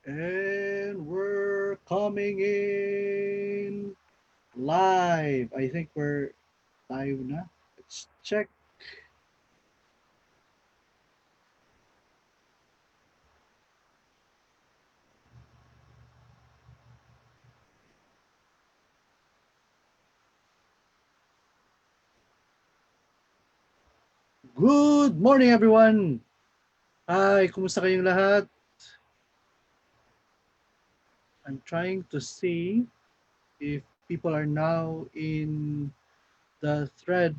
And we're coming in live. I think we're live na. Let's check. Good morning, everyone. Hi, kumusta kayong lahat? I'm trying to see if people are now in the thread.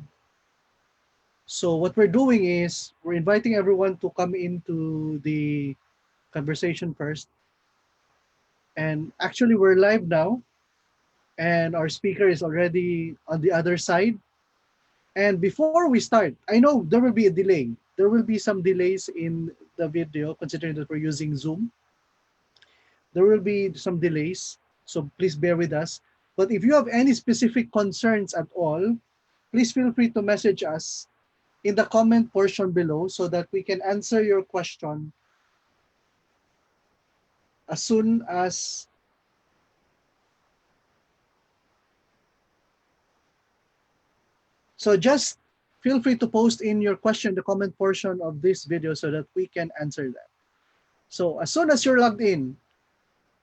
So what we're doing is we're inviting everyone to come into the conversation first. And actually, we're live now, and our speaker is already on the other side. And before we start, I know there will be a delay. There will be some delays in the video considering that we're using Zoom. There will be some delays, so please bear with us. But if you have any specific concerns at all, please feel free to message us in the comment portion below so that we can answer your question as soon as. So just feel free to post in your question in the comment portion of this video so that we can answer them. So as soon as you're logged in,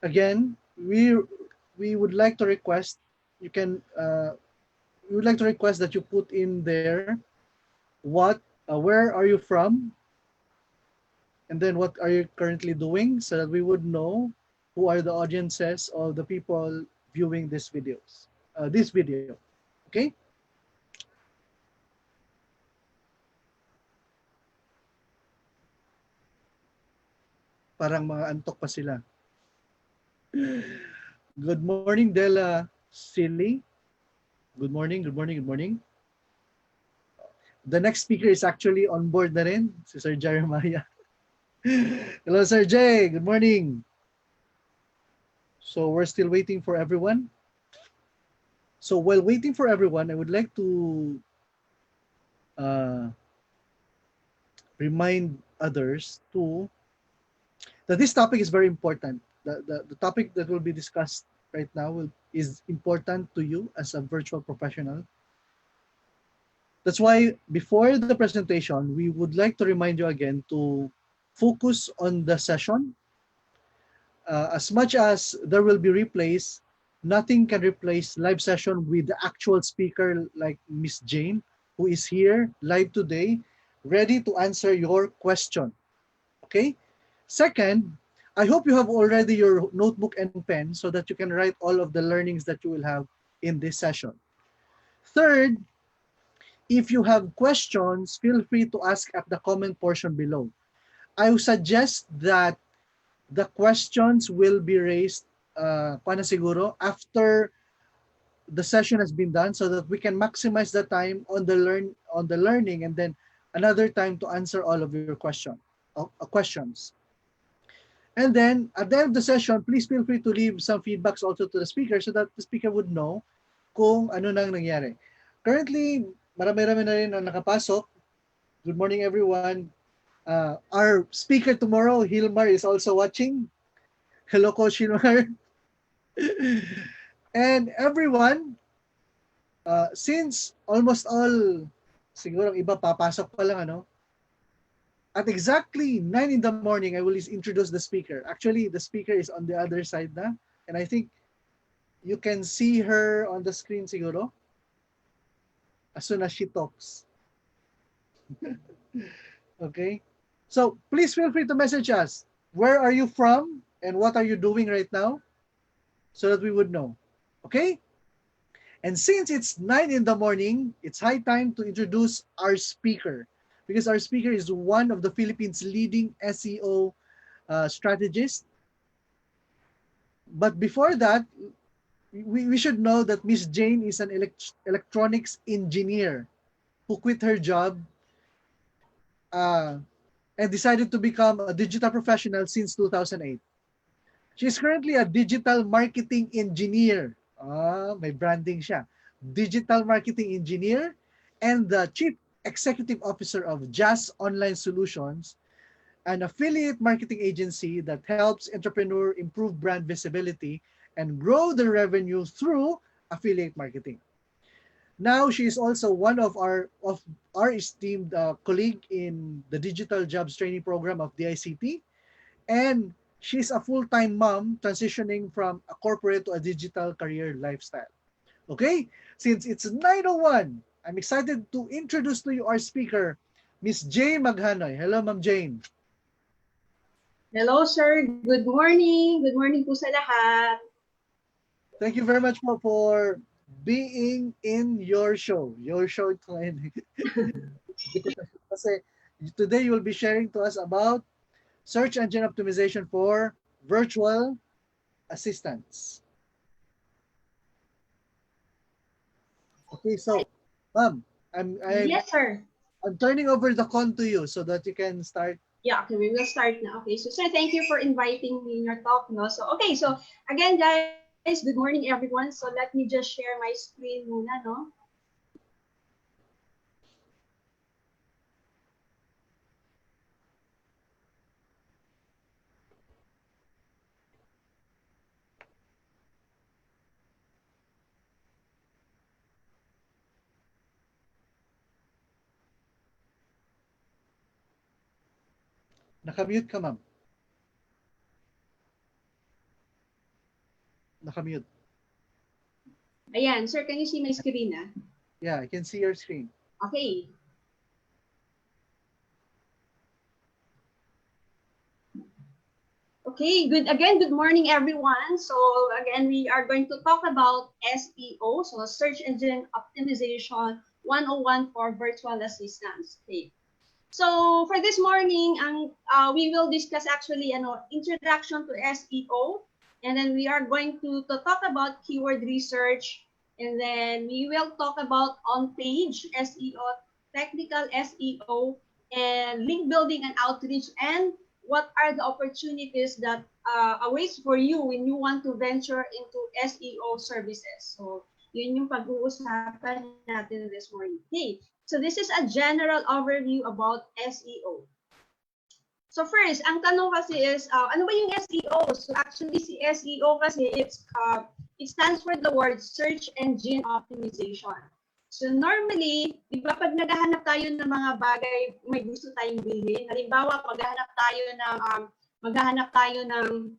again, we would like to request you can we would like to request that you put in there where are you from, and then what are you currently doing so that we would know who are the audiences of the people viewing this video. Okay? Parang mga antok pa sila. Good morning, Della Silly. Good morning, good morning, good morning. The next speaker is actually on board na rin, si Sir Jeremiah. Hello, Sir Jay. Good morning. So we're still waiting for everyone. So while waiting for everyone, I would like to uh, remind others that this topic is very important. The topic that will be discussed right now is important to you as a virtual professional. That's why before the presentation, we would like to remind you again to focus on the session. As much as there will be replays, nothing can replace live session with the actual speaker like Miss Jane, who is here live today, ready to answer your question. Okay? Second, I hope you have already your notebook and pen so that you can write all of the learnings that you will have in this session. Third, if you have questions, feel free to ask at the comment portion below. I would suggest that the questions will be raised siguro after the session has been done so that we can maximize the time on the learning, and then another time to answer all of your questions. And then at the end of the session, please feel free to leave some feedbacks also to the speaker so that the speaker would know kung ano nang nangyari. Currently, marami-rami na rin ang nakapasok. Good morning, everyone. Our speaker tomorrow, Hilmar, is also watching. Hello, Coach Hilmar. And everyone, since almost all, siguro iba papasok pa lang, at exactly 9 in the morning, I will introduce the speaker. Actually, the speaker is on the other side na. And I think you can see her on the screen siguro as soon as she talks. Okay? So please feel free to message us. Where are you from and what are you doing right now? So that we would know. Okay? And since it's 9 in the morning, it's high time to introduce our speaker, because our speaker is one of the Philippines' leading SEO strategists. But before that, we should know that Miss Jane is an electronics engineer who quit her job and decided to become a digital professional since 2008. She is currently a digital marketing engineer. May branding siya. Digital marketing engineer and the chief executive officer of Jazz Online Solutions. an affiliate marketing agency that helps entrepreneurs improve brand visibility and grow their revenue through affiliate marketing. Now she is also one of our esteemed colleague in the digital jobs training program of DICT, and she's a full-time mom transitioning from a corporate to a digital career lifestyle. Okay, since it's 9:01, I'm excited to introduce to you our speaker, Miss Jane Maghanoy. Hello, Ma'am Jane. Hello, sir. Good morning. Good morning po sa lahat. Thank you very much for being in your show. Your show kasi today you will be sharing to us about search engine optimization for virtual assistants. Okay, so ma'am, Yes, sir. I'm turning over the con to you so that you can start. Yeah, okay, we will start now. Okay, so sir, thank you for inviting me in your talk. No? So, okay, so again, guys, good morning, everyone. So let me just share my screen muna, no? Nakamute ka, ma'am. Nakamute. Ayan, sir, can you see my screen, ah? Yeah, I can see your screen. Okay. Okay, good morning, everyone. So again, we are going to talk about SEO, so Search Engine Optimization 101 for virtual assistants. Okay. So for this morning, we will discuss actually an introduction to SEO, and then we are going to talk about keyword research, and then we will talk about on-page SEO, technical SEO, and link building and outreach, and what are the opportunities that awaits for you when you want to venture into SEO services. So yun yung pag-uusapan natin this morning. Okay. So this is a general overview about SEO. So first, ang tanong kasi is, ano ba yung SEO? So actually, si SEO kasi, it stands for the word Search Engine Optimization. So normally, di ba pag naghahanap tayo ng mga bagay, may gusto tayong bilhin. Halimbawa, maghahanap tayo ng,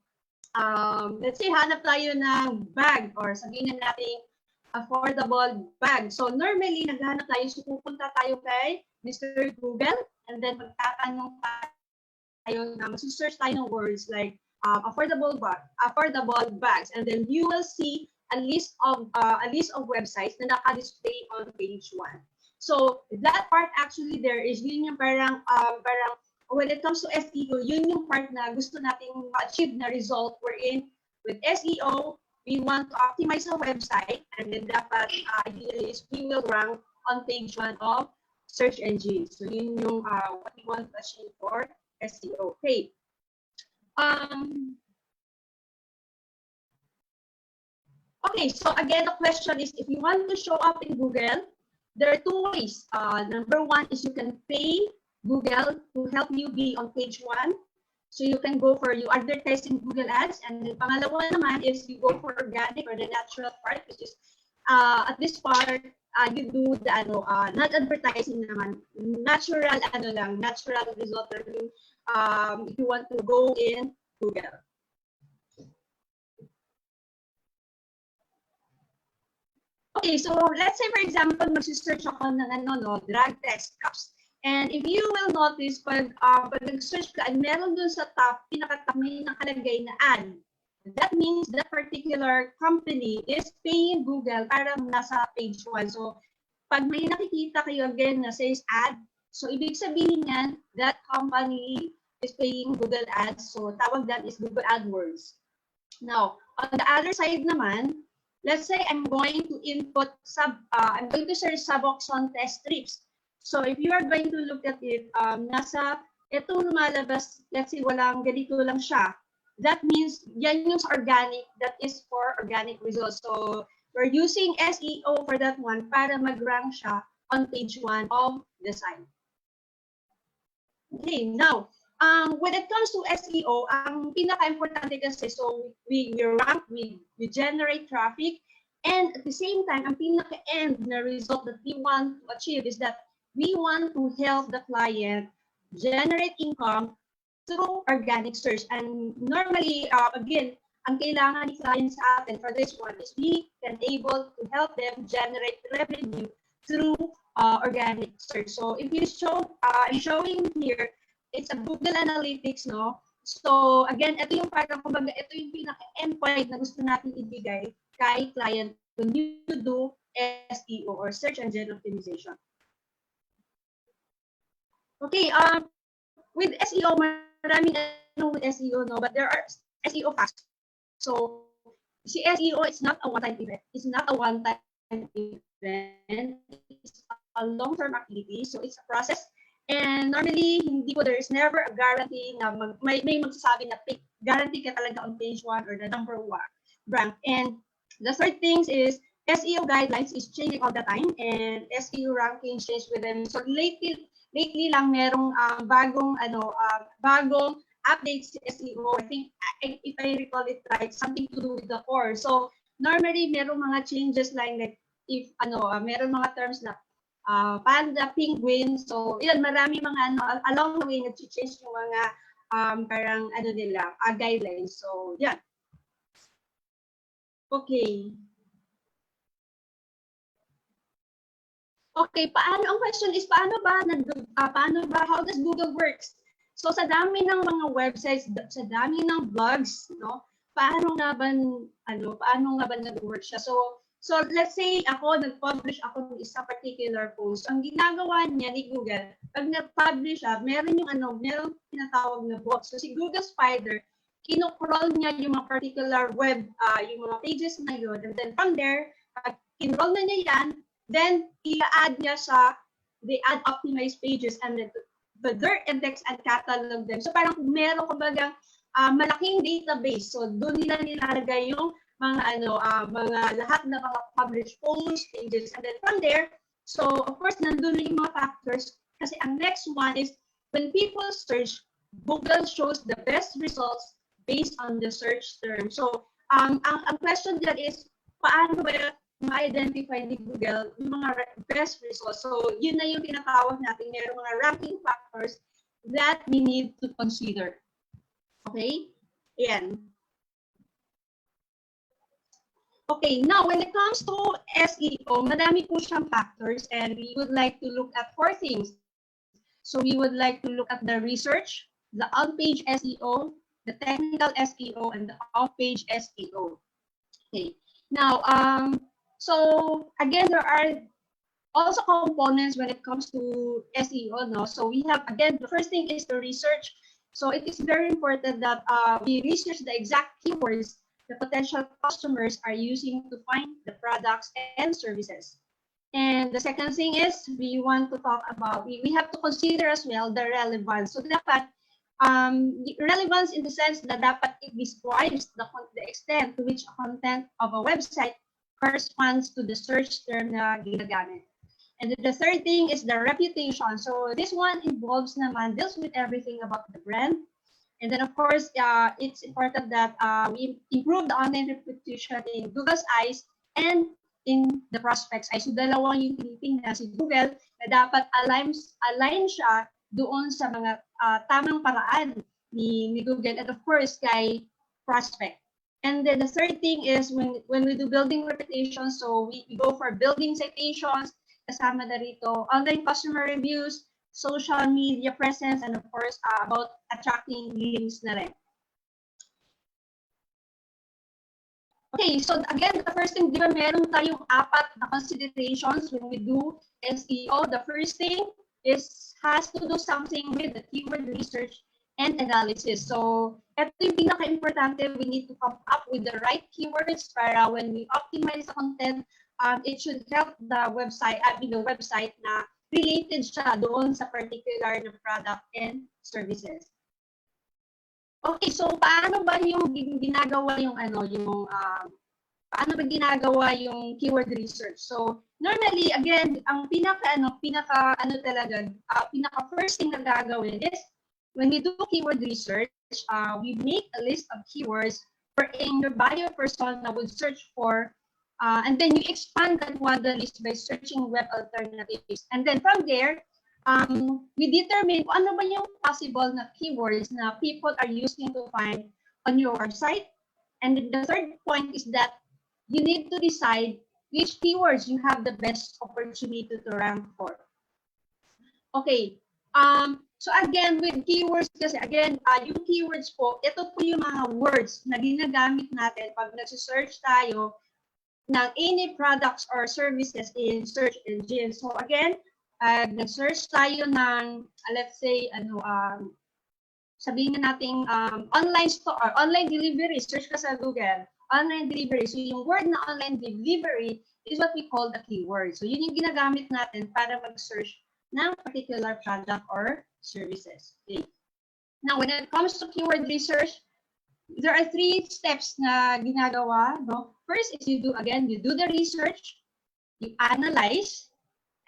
let's say, hanap tayo ng bag or sabihin natin affordable bag. So normally, naghahanap tayo, so pupunta tayo kay Mr. Google, and then magtatanong tayo na mag-search tayo ng words like affordable bags, and then you will see a list of websites na naka-display on page 1. So that part actually there is yun yung parang when it comes to SEO, yun yung part na gusto nating ma-achieve na result wherein with SEO, we want to optimize a website, and then dapat ideally is we will rank on page 1 of search engine. So yun yung what we want to achieve for SEO. Okay. Okay, so again, the question is, if you want to show up in Google, there are 2 ways. Number 1 is you can pay Google to help you be on page 1. So you can go for you advertise in Google Ads, and then pangalawa naman is you go for organic or the natural part, which is at this part you do the not advertising naman, natural result if you want to go in Google. Okay, so let's say for example, mag-search ako ng drug test cups. And if you will notice, pag nag-search ka, meron dun sa top, pinaka-top, may nakalagay na ad. That means that particular company is paying Google para nasa page 1. So, pag may nakikita kayo again na says ad, so ibig sabihin yan, that company is paying Google Ads. So, tawag that is Google AdWords. Now, on the other side naman, let's say I'm going to input I'm going to search Suboxone test strips. So if you are going to look at it, ito lumalabas, let's say walang ganito lang siya. That means yan yung organic, that is for organic results. So we're using SEO for that one para mag-rank siya on page 1 of the site. Okay, now, when it comes to SEO, ang pinaka-importante kasi, so we rank, we generate traffic, and at the same time, ang pinaka-end na result that we want to achieve is that we want to help the client generate income through organic search. And normally, again, ang kailangan ni client sa atin for this one is we can able to help them generate revenue through organic search. So if you show, I'm showing here, it's a Google Analytics, no? So again, ito yung parang, kumbaga, ito yung pinaka-endpoint na gusto natin ibigay kay client when you do SEO or Search Engine Optimization. Okay, with SEO, maraming ano with SEO, no? But there are SEO facts. So, si SEO, it's not a one-time event. It's not a one-time event. It's a long-term activity. So, it's a process. And normally, hindi po, there is never a guarantee na may magsasabi na guarantee ka talaga on page 1 or the number 1 rank. And the third thing is SEO guidelines is changing all the time, and SEO rankings change with them. So lately lang merong bagong updates to SEO. I think, if I recall it right, something to do with the core. So normally merong mga changes like if meron mga terms na panda, penguin. So, yun, marami mga along the way, nag-change yung mga parang nila, guidelines. So, yan. Okay. Okay, ang question is, paano ba, how does Google works? So, sa dami ng mga websites, sa dami ng blogs, no, paano nga ba nag-work siya? So let's say ako, nag-publish ako ng isang particular post. Ang ginagawa niya ni Google, pag nag-publish siya, meron merong tinatawag na bot. So si Google Spider, kinocrawl niya yung mga particular web, yung mga pages na yun. And then from there, pag kinroll na niya yan, then i-add niya sa the add optimized pages and then their index and catalog them. So parang meron kumbaga malaking database. So doon nila nilalagay yung mga lahat na mga published posts, pages, and then from there, so of course, nandun na yung mga factors kasi ang next one is when people search, Google shows the best results based on the search term. So, ang question dyan is, paano ba ma-identify ni Google yung mga best results? So, yun na yung tinatawag natin, mayroong mga ranking factors that we need to consider. Okay? Yan. Okay, now when it comes to SEO, madami po siyang factors and we would like to look at 4 things. So we would like to look at the research, the on-page SEO, the technical SEO, and the off-page SEO. Okay, now, so again, there are also components when it comes to SEO, no? So we have, again, the first thing is the research. So it is very important that we research the exact keywords the potential customers are using to find the products and services. And the second thing is we want to talk about, we have to consider as well the relevance. So dapat, relevance in the sense that dapat it describes the extent to which content of a website corresponds to the search term na ginagamit. And the third thing is the reputation. So this one involves deals with everything about the brand. And then, of course, it's important that we improve the online reputation in Google's eyes and in the prospect's eyes. So, dalawang yung tinitingnan si Google na dapat align siya doon sa mga tamang paraan ni Google and, of course, kay prospect. And then the third thing is when we do building reputation, so we go for building citations, kasama na rito, online customer reviews, social media presence, and of course, about attracting links na rin. Okay, so again, the first thing, di ba meron tayong 4 na considerations when we do SEO. The first thing has to do something with the keyword research and analysis. So, ito yung pinaka-importante, we need to come up with the right keywords para when we optimize the content, it should help the website, website na related siya doon sa particular na product and services. Okay, so paano ba yung ginagawa yung paano ba ginagawa yung keyword research? So normally again, ang pinaka first thing na gagawin is when we do keyword research, we make a list of keywords wherein your buyer persona will search for, and then you expand that one the list by searching web alternatives. And then from there, we determine kung ano ba yung possible na keywords na people are using to find on your website. And the third point is that you need to decide which keywords you have the best opportunity to rank for. Okay. So again, with keywords kasi, again, yung keywords po, ito po yung mga words na ginagamit natin pag nagsisearch tayo ng any products or services in search engine. So again, nag-search tayo ng, let's say, sabihin na natin online store, online delivery, search ka sa Google, online delivery. So yung word na online delivery is what we call the keyword. So yun yung ginagamit natin para mag-search ng particular product or services. Okay? Now, when it comes to keyword research, there are 3 steps na ginagawa. No? First is you do the research, you analyze,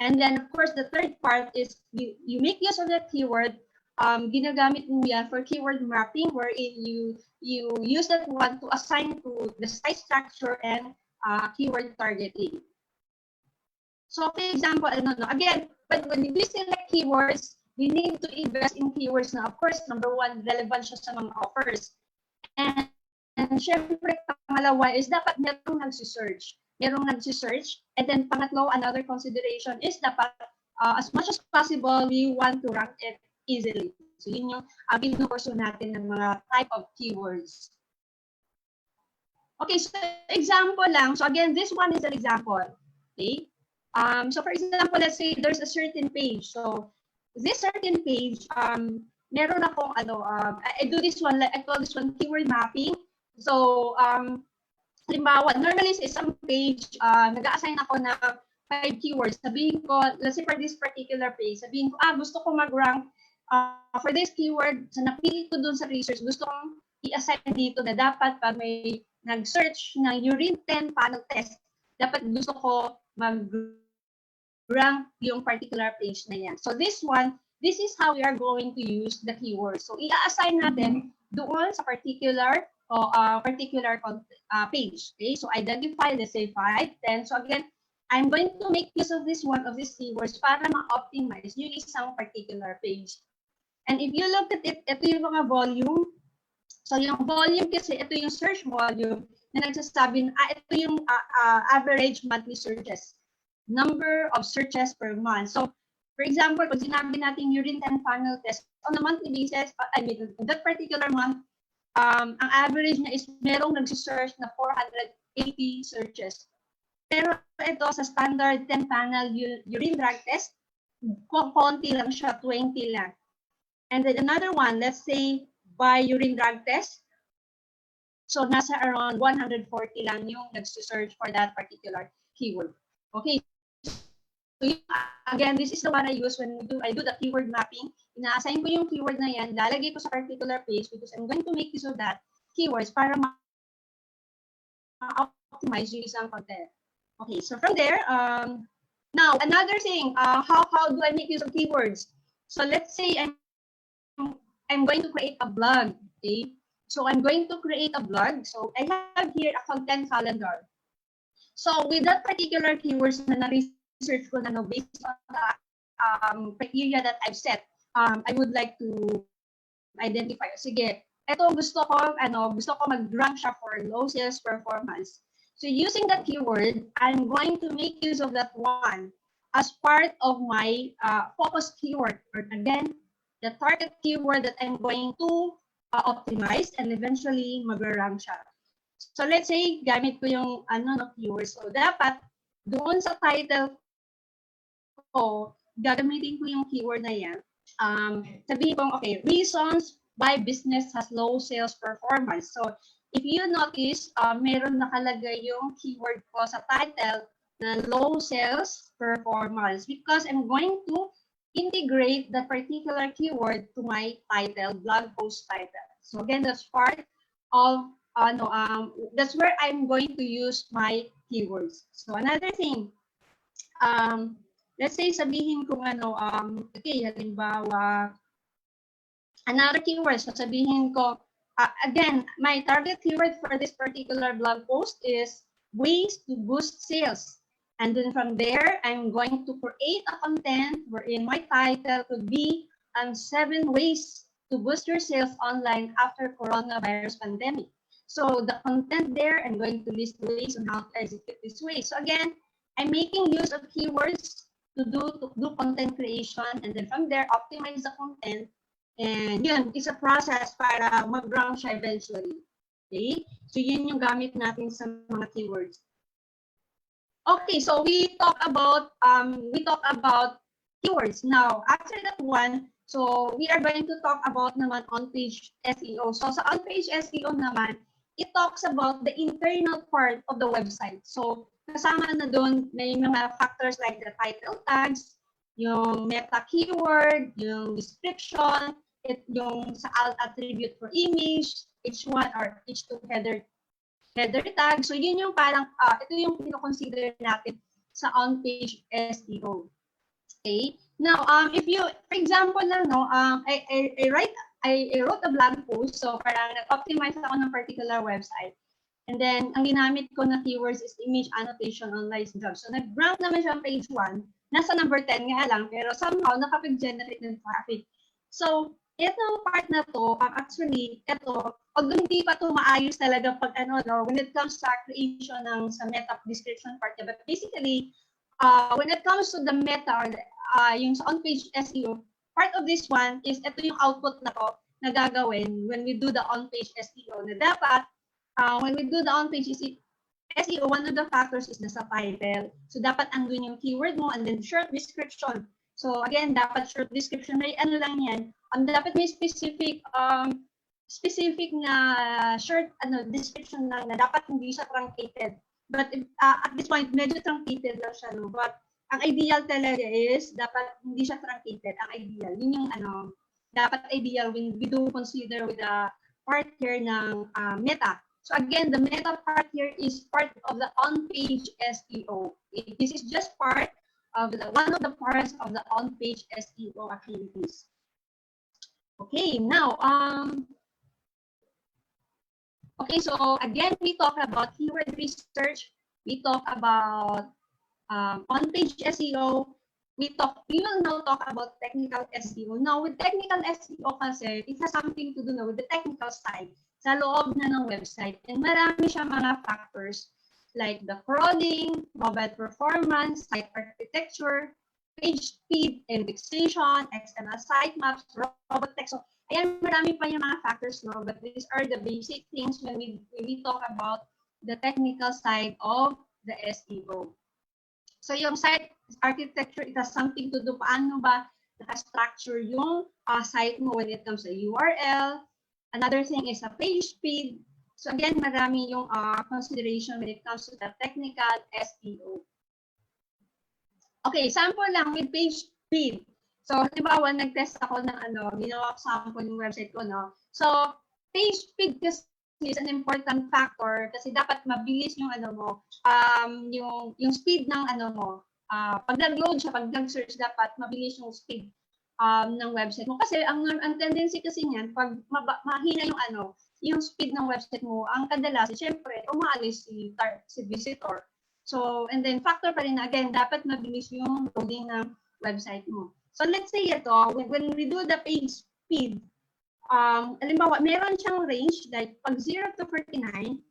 and then of course the third part is you make use of that keyword. Ginagamit mo yan for keyword mapping, wherein you use that one to assign to the site structure and keyword targeting. So for example, again, but when we select keywords, we need to invest in keywords na, of course, number 1, relevant siya sa mga offers. And syempre, pangalawa is dapat merong nagsisearch. And then pangatlo, another consideration is dapat, as much as possible, we want to rank it easily. So yun yung pinupursue natin ng mga type of keywords. Okay, so example lang. So again, this one is an example. Okay. So for example, let's say there's a certain page. So this certain page, meron akong I do this one, I call this one keyword mapping. So halimbawa, normally sa isang page, nag-assign ako na 5 keywords. Sabihin ko, let's say for this particular page, sabihin ko, gusto ko mag-rank for this keyword. So napili ko dun sa research, gusto kong i-assign dito na dapat pag may nag-search ng urine 10 panel test, dapat gusto ko mag-rank yung particular page na yan. So this is how we are going to use the keyword. So i-assign natin doon sa particular page. Okay, so identify, let's say 5, 10. So again, I'm going to make use of this one of these keywords para ma-optimize yung isang particular page. And if you look at it, ito yung mga volume. So yung volume kasi, ito yung search volume na nagsasabi na ito yung average monthly searches. Number of searches per month. So, for example, kung sinabi natin urine 10 panel test, on a monthly basis, that particular month, ang average niya is merong nagsisearch na 480 searches. Pero ito sa standard 10 panel urine drug test, konti lang siya, 20 lang. And then another one, let's say by urine drug test, so nasa around 140 lang yung nagsisearch for that particular keyword. Okay. So again, this is the one I use when I do the keyword mapping. Ina-assign ko yung keyword na yan, lalagay ko sa particular page because I'm going to make use of that keywords para ma-optimize yung isang content. Okay, so from there, now another thing, how do I make use of keywords? So let's say I'm going to create a blog. Okay, so I'm going to create a blog. So I have here a content calendar. So with that particular keywords na na-research ko na based on the criteria that I've set, I would like to identify. Sige, ito gusto ko mag-rank siya for low sales performance. So using that keyword, I'm going to make use of that one as part of my focus keyword. Or again, the target keyword that I'm going to optimize and eventually mag-rank siya. So let's say, gamit ko yung keyword. So dapat, doon sa title ko, gagamitin ko yung keyword na yan. Sabihin ko, okay, reasons why business has low sales performance. So if you notice, meron nakalagay yung keyword ko sa title na low sales performance because I'm going to integrate that particular keyword to my title, blog post title. So again, that's part of that's where I'm going to use my keywords. So another thing, let's say sabihin kung okay, halimbawa, Another keyword, sasabihin ko, again, my target keyword for this particular blog post is ways to boost sales. And then from there, I'm going to create a content wherein my title could be 7 ways to boost your sales online after coronavirus pandemic. So the content there, I'm going to list ways on how to execute this way. So again, I'm making use of keywords to do content creation, and then from there, optimize the content. And yun, it's a process para mag-rank siya eventually. Okay? So yun yung gamit natin sa mga keywords. Okay, so we talk about keywords. Now, after that one, so we are going to talk about naman on-page SEO. So sa on-page SEO naman, it talks about the internal part of the website. So kasama na doon may mga factors like the title tags, yung meta keyword, yung description, yung sa alt attribute for image, H1 or H2 header tag. So yun yung parang, ito yung pino-consider natin sa on-page SEO. Okay? Now, if you, for example lang, no, I wrote a blog post, so parang nag-optimize ako ng particular website. And then, ang ginamit ko na keywords is image annotation online jobs. So, nag-rank naman siya ang page 1. Nasa number 10 nga lang, pero somehow, nakapag-generate ng traffic. So, itong part na to, actually, ito, although hindi pa to maayos talaga pag ano, no, when it comes sa creation ng sa meta description part, but basically, when it comes to the meta or yung sa on-page SEO, part of this one is ito yung output na to na gagawin when we do the on-page SEO. Na dapat, when we do the on-page SEO, one of the factors is nasa title. So, dapat andun yung keyword mo and then short description. So, again, dapat short description. May ano lang yan. Dapat may specific na short description lang na dapat hindi siya truncated. But at this point, medyo truncated lang siya. No? But ang ideal talaga is dapat hindi siya truncated. Ang ideal. Yun yung dapat ideal when we do consider with the part here ng meta. So again, the meta part here is part of the on-page SEO. This is just part of one of the parts of the on-page SEO activities. Okay, now, okay, so again, we talk about keyword research. We talk about on-page SEO. We will now talk about technical SEO. Now, with technical SEO kasi, it has something to do na with the technical side sa loob na ng website. And marami siya mga factors like the crawling, mobile performance, site architecture, page speed, indexation, XML sitemaps, robot text. So, ayan, marami pa yung mga factors, no? But these are the basic things when we talk about the technical side of the SEO. So, yung site architecture, it has something to do paano ba naka-structure yung site mo when it comes to URL. Another thing is a page speed. So, again, marami yung consideration when it comes to the technical SEO. Okay, sample lang with page speed. So, halimbawa, nag-test ako ng ginawa ko sample yung website ko, no? So, page speed kasi is an important factor kasi dapat mabilis yung yung speed ng pag nag-load siya, pag nag-search, dapat mabilis yung speed ng website mo. Kasi ang tendency kasi niyan, pag mahina yung speed ng website mo, ang kadalasan, syempre, umaalis si visitor. So, and then factor pa rin na, again, dapat mabilis yung loading ng website mo. So, let's say ito, when we do the page speed, halimbawa, meron siyang range, like pag 0 to 49,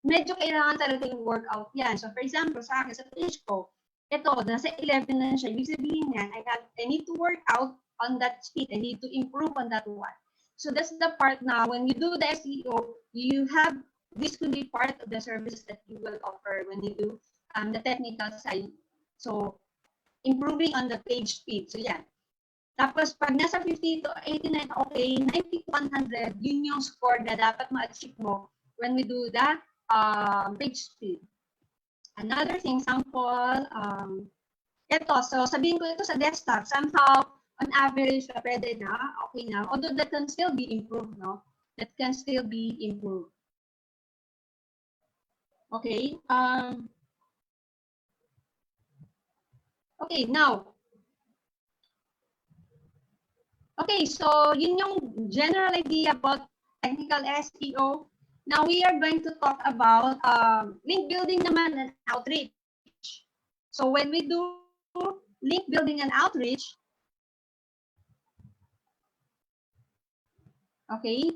medyo kailangan talaga yung workout yan. So, for example, sa akin, sa page ko, ito, nasa 11 na siya. Ibig sabihin yan, I need to work out on that speed. I need to improve on that one. So, that's the part now. When you do the SEO, this could be part of the services that you will offer when you do the technical side. So, improving on the page speed. So, yan. Tapos, pag nasa 50 to 89, okay, 90 to 100, yun yung score na dapat ma-achieve mo when we do the page speed. Another thing, sample, ito, so sabihin ko ito sa desktop, somehow, on average, pwede na, okay na, although that can still be improved, no? That can still be improved. Okay, okay, now, Okay, so yun yung general idea about technical SEO. Now we are going to talk about link building naman and outreach. So when we do link building and outreach, okay,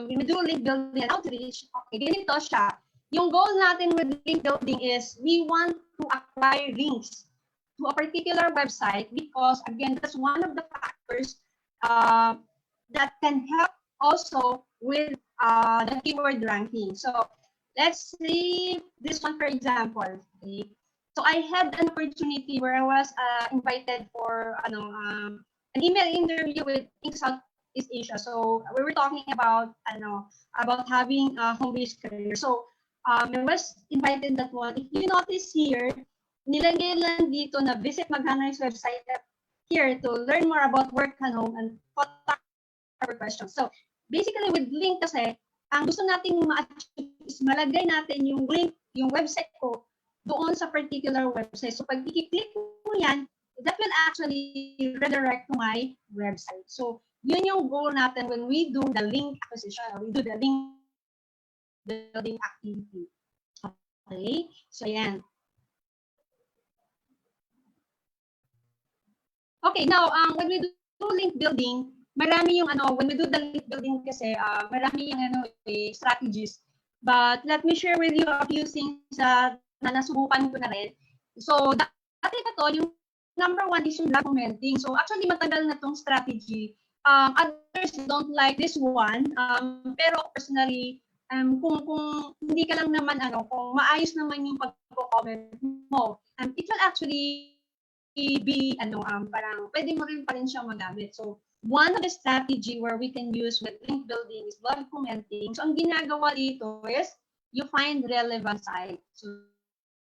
when we do link building and outreach, okay, ganito siya. Yung goal natin with link building is we want to acquire links to a particular website because, again, that's one of the factors that can help also with the keyword ranking. So let's see this one, for example. Okay. So I had an opportunity where I was invited for an email interview with Southeast Asia. So we were talking about having a home-based career. So I was invited that one. If you notice here, nilagay lang dito na visit MAGHANOY's website here to learn more about work at home and contact our questions. So basically with link kasi, ang gusto nating ma-achieve is malagay natin yung link, yung website ko doon sa particular website. So pag i-click mo yan, that will actually redirect to my website. So yun yung goal natin when we do the link acquisition, we do the link building activity. Okay? So yan. Okay, now when we do link building, marami yung when we do the link building kasi marami yung strategies. But let me share with you a few things na nasubukan ko na rin. So dati pa to, yung number one is yung blog commenting. So actually matagal na tong strategy. Others don't like this one. Pero personally, kung hindi ka lang naman kung maayos naman yung pag-comment mo, it will actually be parang pwede mo rin pa rin siyang magamit. So one of the strategy where we can use with link building is blog commenting. So ang ginagawa dito is you find relevant site. So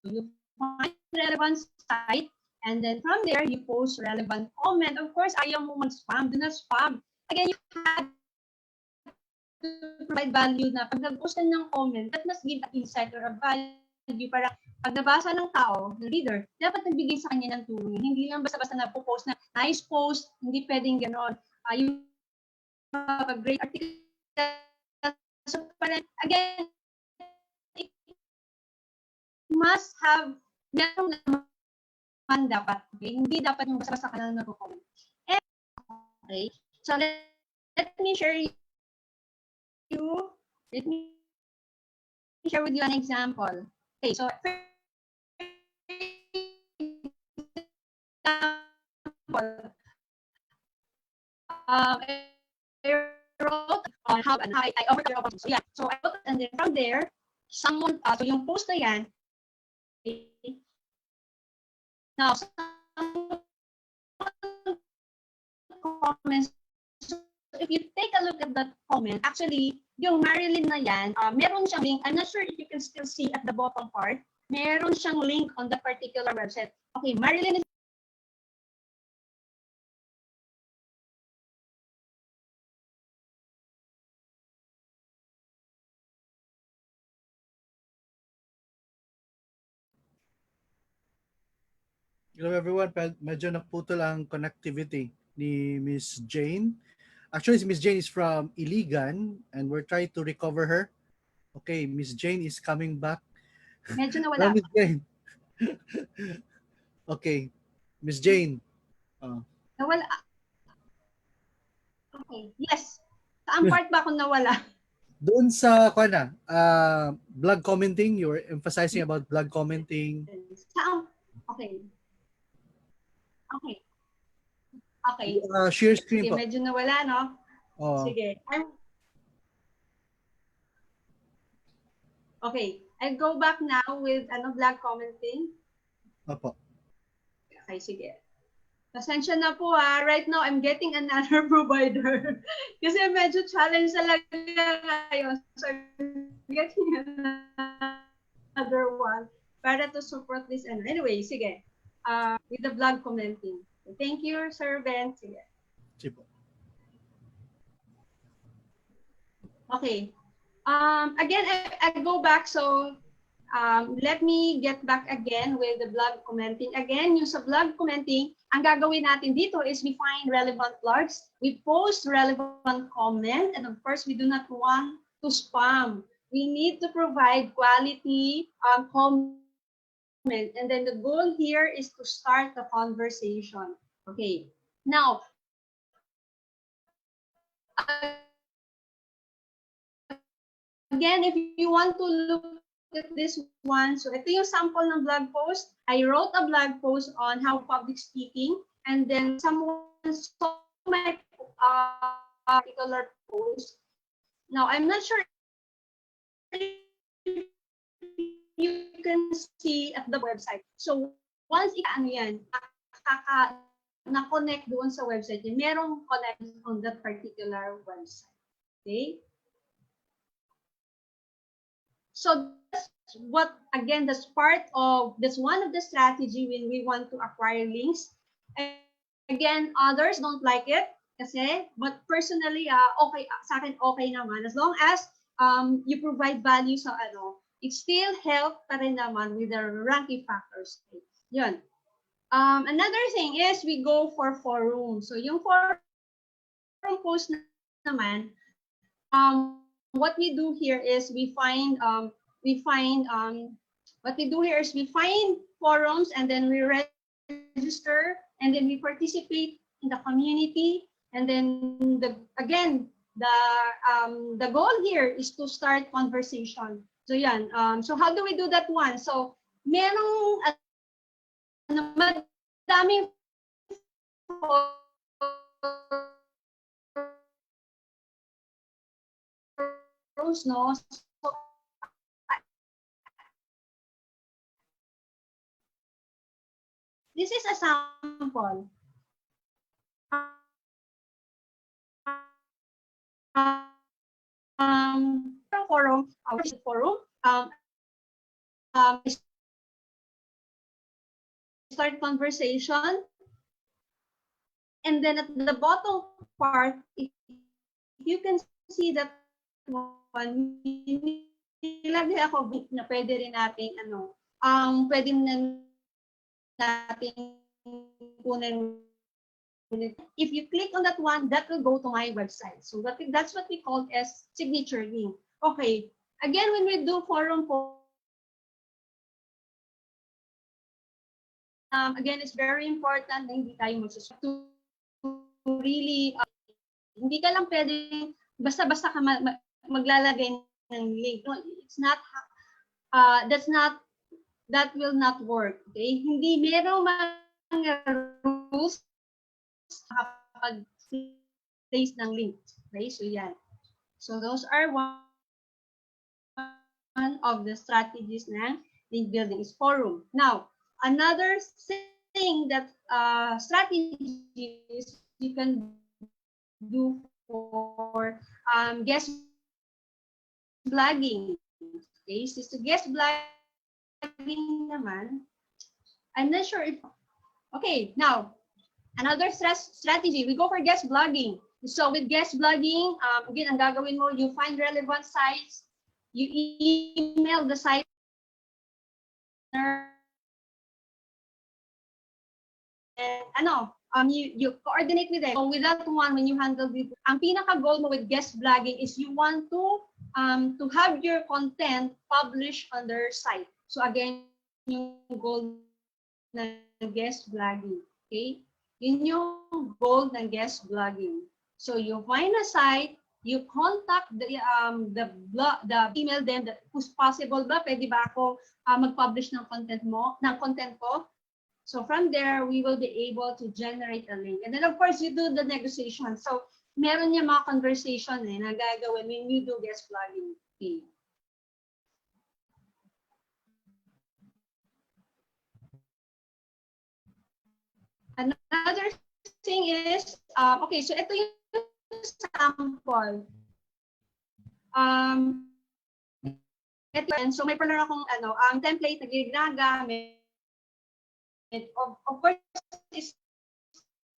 you find relevant site and then from there you post relevant comment. Of course, ayaw mo mag-spam. Do not spam. Again, you have to provide value na pag nag-post ng comment, that must give an insight or a value para pag nabasa ng tao, ng reader, dapat nagbigay sa kanya ng tulong. Hindi lang basta-basta na post na nice post, hindi pwedeng gano'n. Yung great article. So, parang, again, it must have, meron naman dapat. Okay? Hindi dapat yung basta-basta ka na nag-comment. Okay? So, let me share with you an example. Okay, so I wrote on how I overcome your options. So yeah, so I wrote and then from there, someone, so yung post na yan, okay. Now, some comments, so if you take a look at that comment, actually, yung Marilyn na yan, meron siyang link. I'm not sure if you can still see at the bottom part, meron siyang link on the particular website. Okay, Marilyn is Hello everyone, medyo naputol ang connectivity ni Miss Jane. Actually, Miss Jane is from Iligan and we're trying to recover her. Okay, Miss Jane is coming back. medyo Hello, nawala. Miss Jane. Okay, Miss Jane. Nawala. Okay, yes. Saan part ba ako nawala? Doon sa blog commenting, you were emphasizing about blog commenting. Saan? Okay. Okay. Okay. Share screen Sige, po. medyo nawala, no? Sige. Okay. I'll go back now with blog commenting. Opo. Okay, sige. Pasensya na po Right now, I'm getting another provider. Kasi medyo challenge talaga ngayon. So, I'm getting another one para to support this. Anyway, sige. With the blog commenting. Thank you, Sir Ben. Sige. Sige po. Okay. Again, I go back. So, let me get back again with the blog commenting. Again, yung sa blog commenting, ang gagawin natin dito is we find relevant blogs, we post relevant comment, and of course, we do not want to spam. We need to provide quality comment. And then the goal here is to start the conversation. Okay. Now, again, if you want to look at this one, so ito yung sample ng blog post. I wrote a blog post on how public speaking, and then someone saw my particular post. Now, I'm not sure you can see at the website. So, once na-connect doon sa website, merong connect on that particular website. Okay? So, that's one of the strategy when we want to acquire links. And again, others don't like it but personally, okay, sa akin okay naman. As long as you provide value sa it still help pa rin naman with the ranking factors. Yun. Another thing is we go for forum. So yung forum post naman, what we do here is we find forums, and then we register, and then we participate in the community, and then the goal here is to start conversation. So yan. So how do we do that one? So merong madaming forums, no? So, this is a sample. Forum, start conversation, and then at the bottom part, if you can see that one, nilagay ako na pwede rin natin pwede natin kunin. If you click on that one, that will go to my website. So that's what we call as signature link. Okay. Again, when we do forum again, it's very important na hindi tayo magsusunod to really, hindi ka lang pwedeng basta-basta ka maglalagay ng link. No, it's not, that will not work. Okay? Hindi, merong mga rules pag-place ng link. Okay? So, yan. So, those are one of the strategies ng link building is forum. Now, another thing that strategies you can do for guest blogging. Okay, so guest blogging naman, I'm not sure if, okay, now, another strategy, we go for guest blogging. So with guest blogging, again, ang gagawin mo, you find relevant sites, you email the site, and you coordinate with them. So with that one, when you handle it, ang pinaka-goal mo with guest blogging is you want to have your content published on their site. So again, yung goal ng guest blogging. Okay? Yun yung goal ng guest blogging. So you find a site, you contact the email them that who's possible ba, pwede ba ako mag-publish ng content ko? So from there, we will be able to generate a link. And then of course, you do the negotiation. So meron niya mga conversation na gagawin when you do guest blogging. Okay. Another thing is, okay, so ito yung sample. So may pala akong template na ginagamit. Of course, it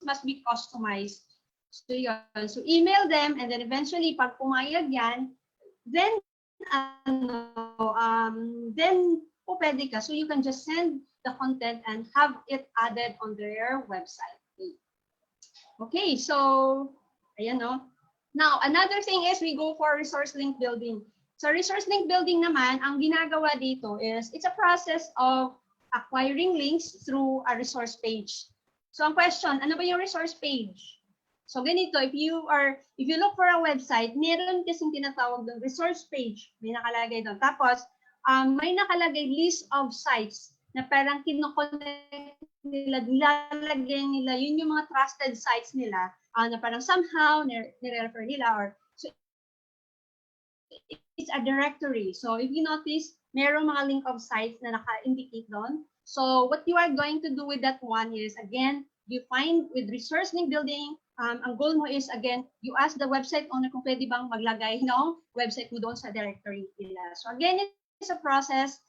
must be customized. So yun. So email them, and then eventually, pag pumayag yan, then then po pwede ka. So you can just send the content and have it added on their website. Okay, so ayan no. Now, another thing is we go for resource link building. So resource link building naman, ang ginagawa dito is it's a process of acquiring links through a resource page. So ang question, ano ba yung resource page? So ganito, if you look for a website, meron kasing tinatawag ng resource page. May nakalagay doon. Tapos, may nakalagay list of sites na parang kinoconnect nila, nilalagay nila, yun yung mga trusted sites nila, na parang somehow nire-refer nila, or so it's a directory. So if you notice, meron mga link of sites na naka-indicate doon. So what you are going to do with that one is, again, you find with resource link building, ang goal mo is, again, you ask the website owner kung pwede bang maglagay ng website mo doon sa directory nila. So again, it's a process.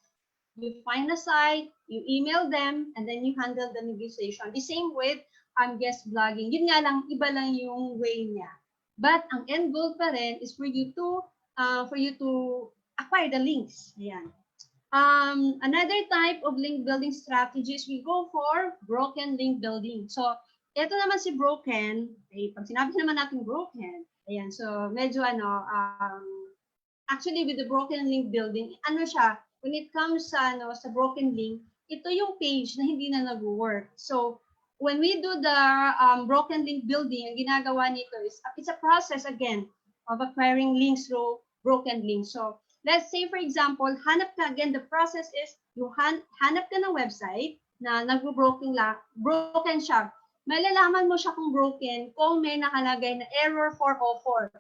You find a site, you email them, and then you handle the negotiation. The same with guest blogging. Yun nga lang, iba lang yung way niya. But ang end goal pa rin is for you to acquire the links. Ayan. Another type of link building strategies, we go for broken link building. So, ito naman si broken, pag sinabi naman natin broken, ayan, so medyo actually with the broken link building, ano siya, when it comes sa broken link, ito yung page na hindi na nag-work. So, when we do the broken link building, ang ginagawa nito is, it's a process again of acquiring links through broken links. So, let's say for example, hanap ka, again, the process is, you hanap ka ng website na nag-broken siya. Malalaman mo siya kung broken kung may nakalagay na error 404.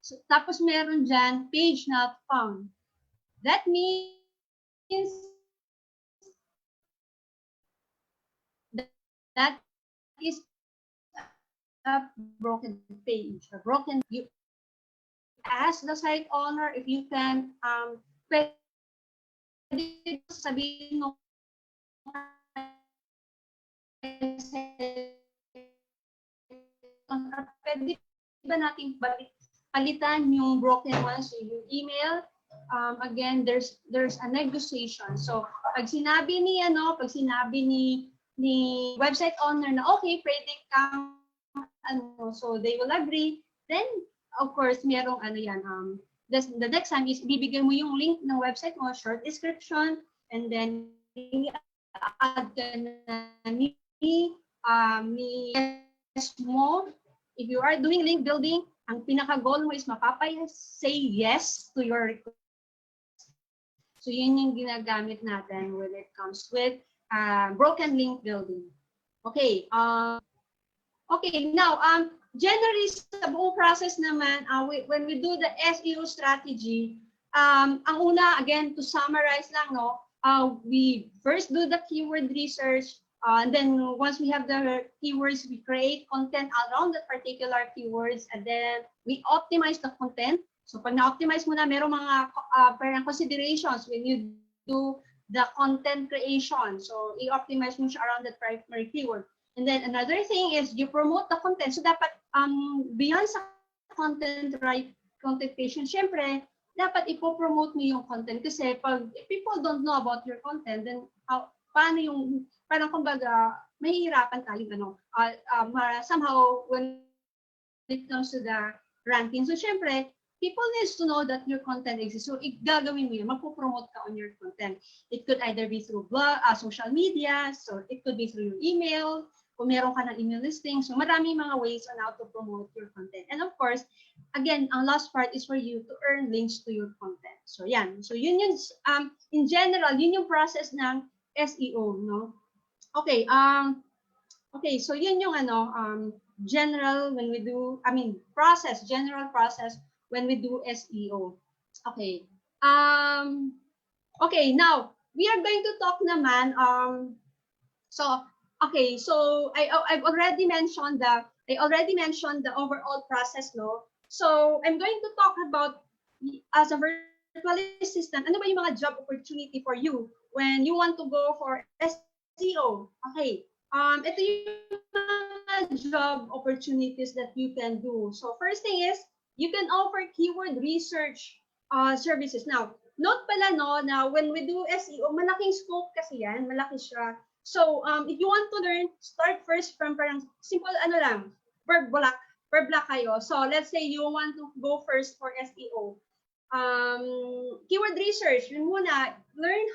So, tapos meron dyan, page not found. That means that is a broken page, a broken. You ask the site owner if you can pwede sabihin mo pwede ba nating palitan yung broken ones, yung email. Again, there's a negotiation. So, pag sinabi ni website owner na okay, pwede kang so they will agree, then of course merong the next time is bibigyan mo yung link ng website mo, short description, and then add ka na ni mo. If you are doing link building, ang pinaka-goal mo is say yes to your request. So yun yung ginagamit natin when it comes with broken link building. Okay. Okay, now, generally sa buong process naman, when we do the SEO strategy, ang una, again, to summarize lang, we first do the keyword research, and then once we have the keywords, we create content around that particular keywords, and then we optimize the content. So pag na-optimize mo na, merong mga parang considerations when you do the content creation. So i-optimize mo siya around that primary keyword. And then another thing is you promote the content. So dapat beyond sa content creation, syempre, dapat ipo-promote mo yung content. Kasi pag people don't know about your content, then paano yung, parang kumbaga, mahihirapan tayo, somehow when it comes to the ranking. So syempre, people needs to know that your content exists. So gagawin mo yun, magpo-promote ka on your content. It could either be through blog, social media, so it could be through your email, kung meron ka ng email listing. So maraming mga ways on how to promote your content. And of course, again, ang last part is for you to earn links to your content. So yan. So yun yung, in general, yun yung process ng SEO, no? Okay, okay, so yun yung general when we do, general process when we do SEO. Okay. Okay, now we are going to talk naman okay, so I've already mentioned the overall process, no? So I'm going to talk about, as a virtual assistant, ano ba yung mga job opportunity for you when you want to go for SEO? Okay. Ito yung mga job opportunities that you can do. So first thing is, you can offer keyword research services. Now, note pala no, na when we do SEO, malaking scope kasi yan, malaki siya. So, if you want to learn, start first from parang simple lang, per block kayo. So, let's say you want to go first for SEO. Keyword research, yun muna, learn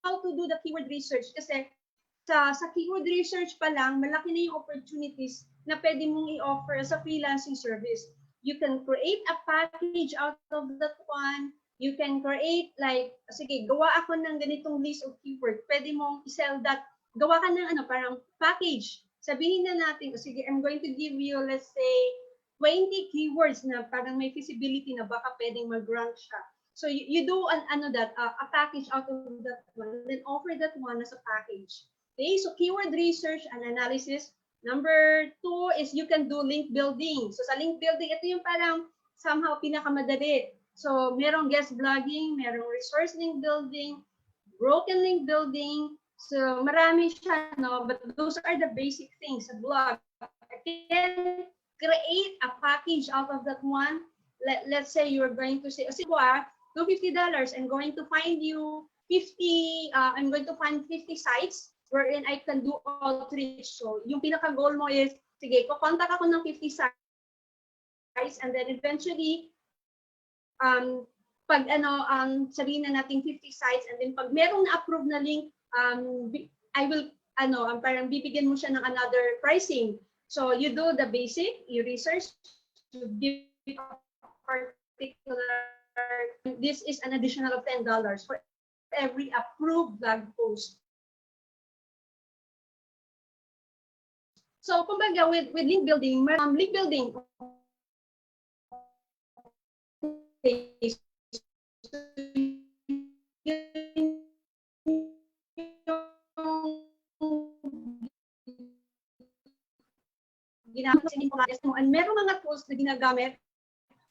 how to do the keyword research kasi sa keyword research pa lang, malaki na yung opportunities na pwede mong i-offer as a freelancing service. You can create a package out of that one. You can create like, sige, gawa ako ng ganitong list of keyword. Pwede mong i-sell that. Gawa ka ng parang package. Sabihin na natin, sige, I'm going to give you, let's say, 20 keywords na parang may feasibility na baka pwedeng mag-rank siya. So you do a package out of that one, then offer that one as a package. Okay, so keyword research and analysis. Number 2 is you can do link building. So sa link building, ito yung parang somehow pinakamadali. So merong guest blogging, merong resource link building, broken link building. So marami siya, no? But those are the basic things sa blog. I can create a package out of that one. Let's say you're going to say, do $50. I'm going to find you 50, I'm going to find 50 sites wherein I can do outreach. So, yung pinaka-goal mo is, sige, kukontak ako ng 50 sites and then eventually, pag sabihin na natin 50 sites and then pag merong na-approve na link, I will, parang bibigyan mo siya ng another pricing. So, you do the basic, you research, you give a particular, this is an additional of $10 for every approved blog post. So, kumbaga, with link building, and meron mga tools na ginagamit,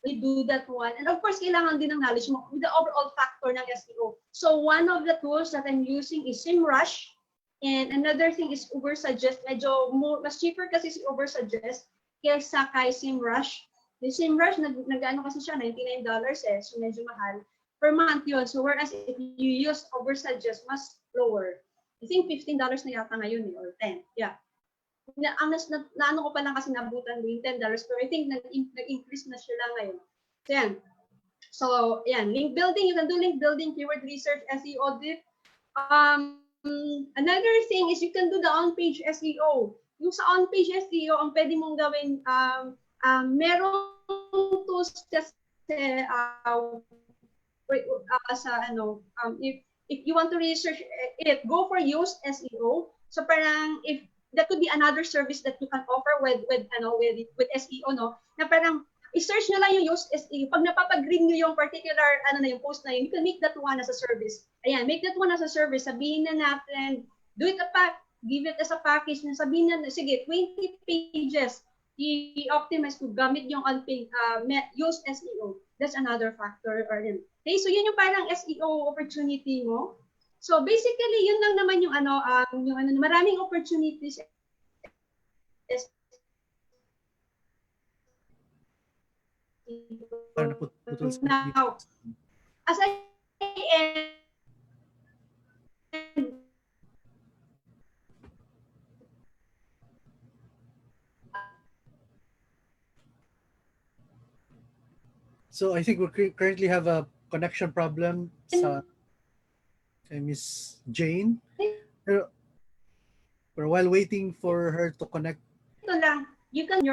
we do that one. And of course, kailangan din ng knowledge mo with the overall factor ng SEO. So, one of the tools that I'm using is SEMrush. And another thing is Ubersuggest. Medyo mas cheaper kasi si Ubersuggest kaysa kay SEMrush. Yung SEMrush, nag-ano kasi siya, $99 so medyo mahal. Per month yun. So whereas if you use Ubersuggest, mas lower. I think $15 na yata ngayon or 10. Yeah. Naano ko pa lang kasi nabutan din $10 pero I think nag-increase na siya lang ngayon. So yan. So yan, link building, you can do link building, keyword research, SEO audit. Another thing is you can do the on-page SEO. Yung sa on-page SEO, ang pwede mong gawin, merong tools kasi if you want to research it, go for used SEO. So parang if that could be another service that you can offer with SEO, no? Na parang i-search nyo lang yung used SEO. Pag napapag-green nyo yung particular yung post na yun, you can make that one as a service. Ayan, make that one as a service. Sabihin na natin, do it give it as a package na sabihin na, sige, 20 pages i-optimize ko gamit yung used SEO. That's another factor. Okay, so yun yung parang SEO opportunity mo. So basically, yun lang naman yung maraming opportunities. Now, as I end, so I think we currently have a connection problem sa Miss Jane. Pero while waiting for her to connect. Ito lang, you can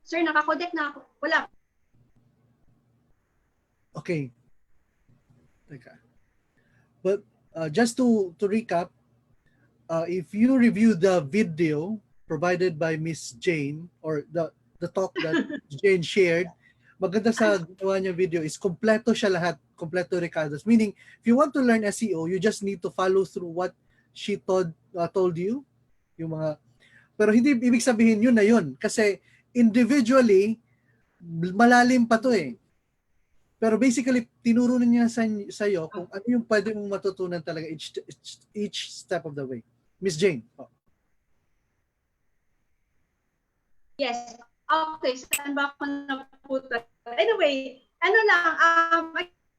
sir, nakakodek na ako. Wala. Okay. But just to recap, if you review the video provided by Miss Jane or the talk that Jane shared, maganda sa ginawa niya video is kompleto siya lahat, kompleto recados. Meaning, if you want to learn SEO, you just need to follow through what she told you, yung mga, pero hindi ibig sabihin yun na yun. Kasi individually, malalim pa to eh. Pero basically, tinuro na niya sa iyo kung ano yung pwede mong matutunan talaga each step of the way. Miss Jane. Oh. Yes. Okay, saan ba ako napunta? Anyway, ano lang,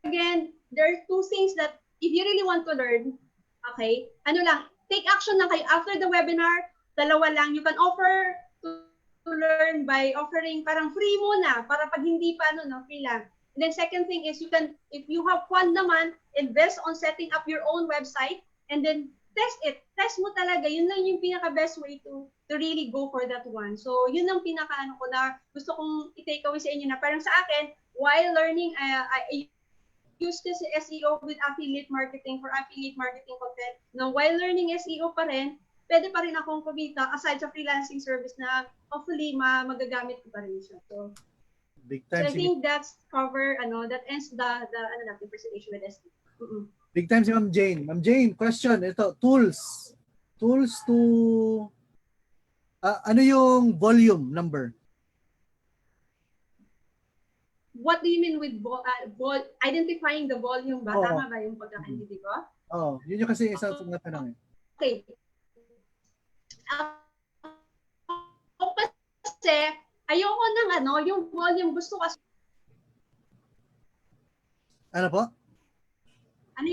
again, there are two things that if you really want to learn, okay, ano lang, take action lang kayo. After the webinar, dalawa lang. You can offer to learn by offering parang free muna para pag hindi pa free lang. And then second thing is you can, if you have fund naman, invest on setting up your own website and then test it. Test mo talaga. Yun lang yung pinaka-best way to really go for that one. So, yun ang pinaka-ano ko na gusto kong i-take away sa inyo na parang sa akin, while learning, I use this SEO with affiliate marketing for affiliate marketing content. No, while learning SEO pa rin, pwede pa rin akong kumita aside sa freelancing service na hopefully magagamit ko pa rin siya. So, big time. So I think that's cover, that ends the presentation with SEO. Big time si Ma'am Jane. Ma'am Jane, question. Ito, tools. Tools to, ano yung volume number? What do you mean with identifying the volume ba? Oo. Tama ba yung pagkakaintindi ko? Oo, yun yung kasi isang tanong eh. Okay. Kasi, ayoko ng yung volume gusto kasi. Ano po? Ano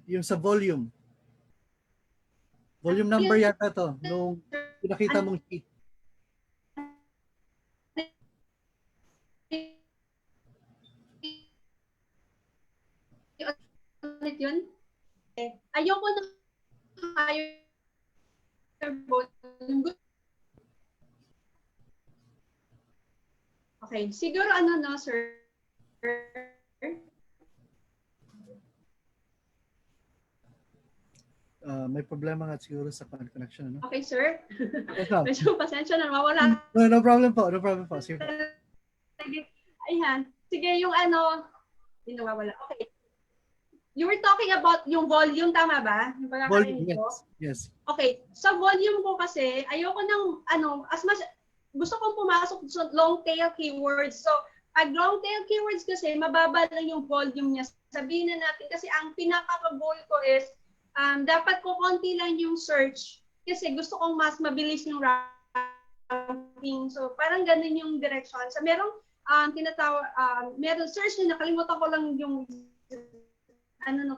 yung sa volume. Volume number yata to, nung pinakita mong sheet. Ulit yun? Ayoko na higher volume. Okay, siguro sir? May problema nga siguro sa connection, ano? Okay, sir. Yes, ma'am. Medyo pasensya na, mawala. No problem po, no problem po. Sige. Ayan. Sige, yung hindi nawawala. Okay. You were talking about yung volume, tama ba? Yung Volume, yes. Okay. Sa volume ko kasi, ayoko ng, as much, gusto kong pumasok sa long tail keywords. So, pag long tail keywords kasi, mababa lang yung volume niya. Sabihin na natin, kasi ang pinaka-goal ko is, dapat ko konti lang yung search kasi gusto kong mas mabilis yung ranking. So, parang ganun yung direction. So, merong meron search na nakalimutan ko lang yung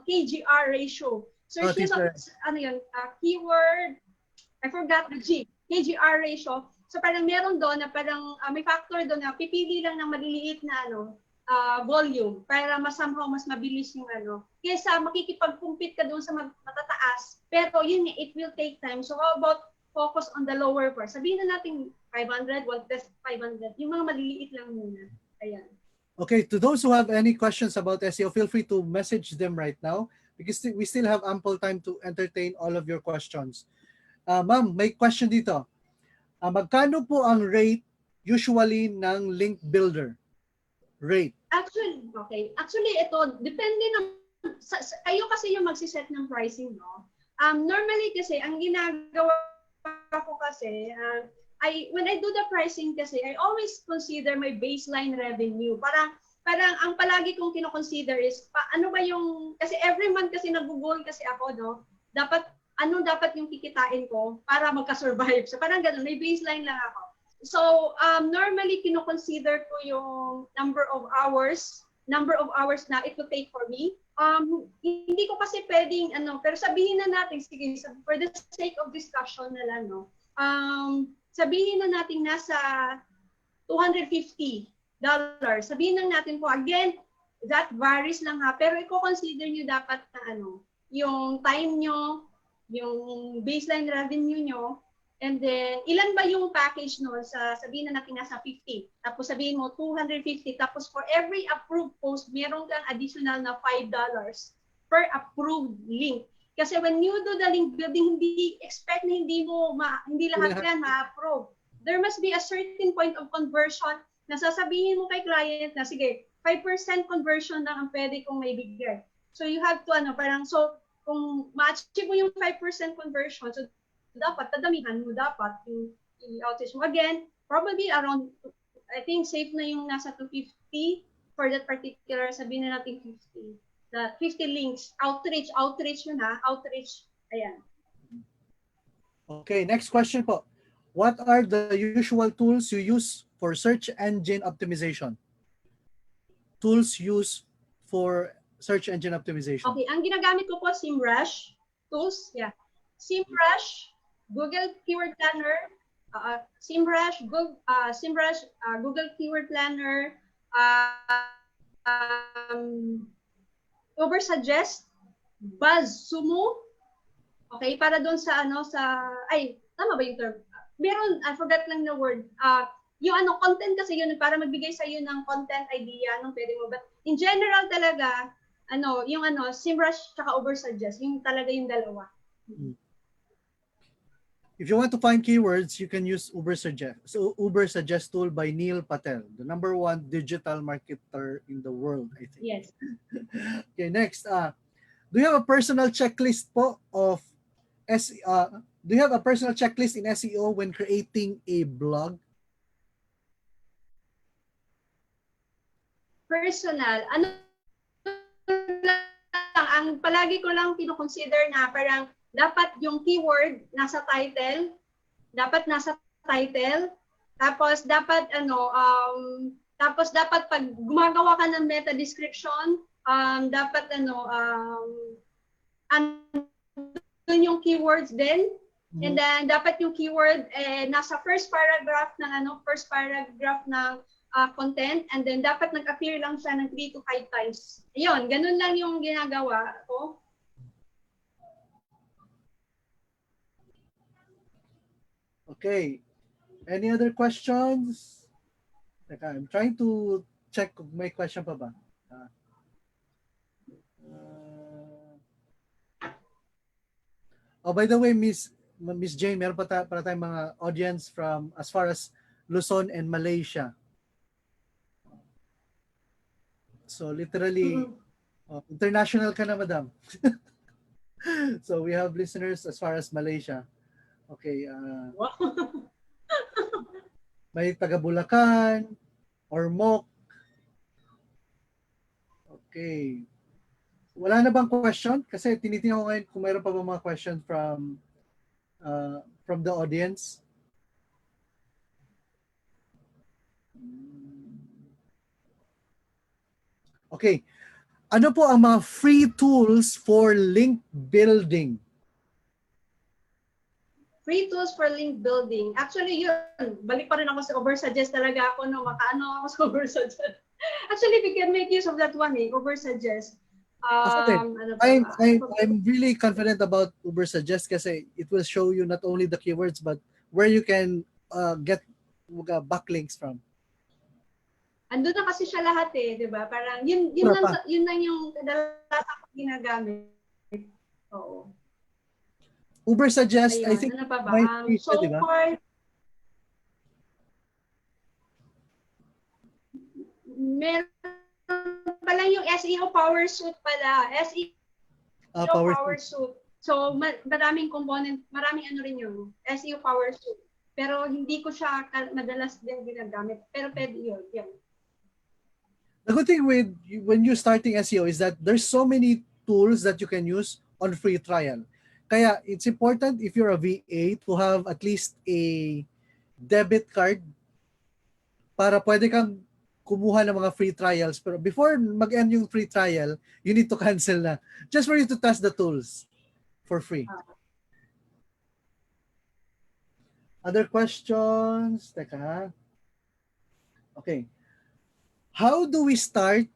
KGR ratio. Search nyo sa, keyword, I forgot the KGR ratio. So, parang meron doon na parang may factor doon na pipili lang ng maliliit na volume para somehow mas mabilis yung kaysa makikipag-compete ka doon sa matataas. Pero yun, it will take time. So how about focus on the lower part? Sabihin na natin 500, one test 500. Yung mga maliliit lang muna. Ayan. Okay, to those who have any questions about SEO, feel free to message them right now because we still have ample time to entertain all of your questions. Ma'am, may question dito. Magkano po ang rate usually ng link builder? Rate. Actually, ito, depende kayo kasi yung magsiset ng pricing, no? Normally kasi, ang ginagawa ko kasi, when I do the pricing kasi, I always consider my baseline revenue. Parang ang palagi kong kino-consider is, ano ba yung, kasi every month kasi nag-goal kasi ako, no? Dapat yung kikitain ko para magka-survive. So parang ganun, may baseline lang ako. So, normally, kino-consider ko yung number of hours na it will take for me. Hindi ko kasi pwedeng, pero sabihin na natin, sige, for the sake of discussion na lang, no? Sabihin na natin nasa $250. Sabihin na natin po, again, that varies lang ha, pero i-consider nyo dapat na yung time nyo, yung baseline revenue nyo, and then, ilan ba yung package noon? Sabihin na natin nasa 50. Tapos sabihin mo, 250. Tapos for every approved post, meron kang additional na $5 per approved link. Kasi when you do the link building, hindi expect na hindi lahat yan ma-approve. There must be a certain point of conversion na sasabihin mo kay client na, sige, 5% conversion lang ang pwede kong may bigay. So you have to, so kung ma-achieve mo yung 5% conversion, so dapat tadamihan mo dapat yung i-outage mo. Again, probably around, I think safe na yung nasa 250 for that particular, sabihin na natin 50. The 50 links, outreach yun ha, outreach, ayan. Okay, next question po. What are the usual tools you use for search engine optimization. Tools used for search engine optimization. Okay, ang ginagamit ko po, SEMrush tools. Yeah. SEMrush, Google Keyword Planner, SEMrush, Google Keyword Planner, Oversuggest, BuzzSumo. Okay, para doon sa tama ba yung term? Meron, I forgot lang the word. Yung content kasi yun, para magbigay sa iyo ng content idea nung pwede mo. But in general talaga, yung SEMrush tsaka Oversuggest, yung talaga yung dalawa. If you want to find keywords, you can use Ubersuggest. So Ubersuggest tool by Neil Patel, the #1 digital marketer in the world, I think. Yes. Okay, next. Do you have a personal checklist po of do you have a personal checklist in SEO when creating a blog? Personal, ang palagi ko lang pino-consider na parang dapat yung keyword nasa title, tapos dapat pag gumagawa ka ng meta description, dapat andun yung keywords din. And then dapat yung keyword nasa first paragraph ng content, and then dapat nag-appear lang siya ng 3 to 5 times. Ayun, ganun lang yung ginagawa ko. Okay. Any other questions? Teka, I'm trying to check kung may question pa ba. Oh, by the way, Miss Jane, meron pa tayong mga audience from as far as Luzon and Malaysia. So literally, international ka na, madam. So we have listeners as far as Malaysia. Okay. May taga Bulacan or Mok. Okay. Wala na bang question? Kasi tinitingnan ko ngayon kung mayroon pa ba mga question from the audience. Okay. Ano po ang mga free tools for link building? Free tools for link building. Actually, yun. Balik pa rin ako sa Oversuggest talaga ako, no? Makaano ako sa Oversuggest. Actually, we can make use of that one, Oversuggest. I'm really confident about Ubersuggest kasi it will show you not only the keywords but where you can get backlinks from. Andun na kasi siya lahat di ba? Parang yun lang yung kadalasan ko ginagamit. Oo. Ubersuggest, I think may free siya, di ba? Meron pala yung SEO Power Suite pala. SEO Power Suite. So, maraming component, maraming rin yung SEO Power Suite. Pero hindi ko siya madalas din ginagamit. Pero pwede yun. Yeah. The good thing with when you're starting SEO is that there's so many tools that you can use on free trial. Kaya it's important if you're a VA to have at least a debit card para pwede kang kumuha ng mga free trials. Pero before mag-end yung free trial, you need to cancel na. Just for you to test the tools for free. Other questions? Teka. Okay. How do we start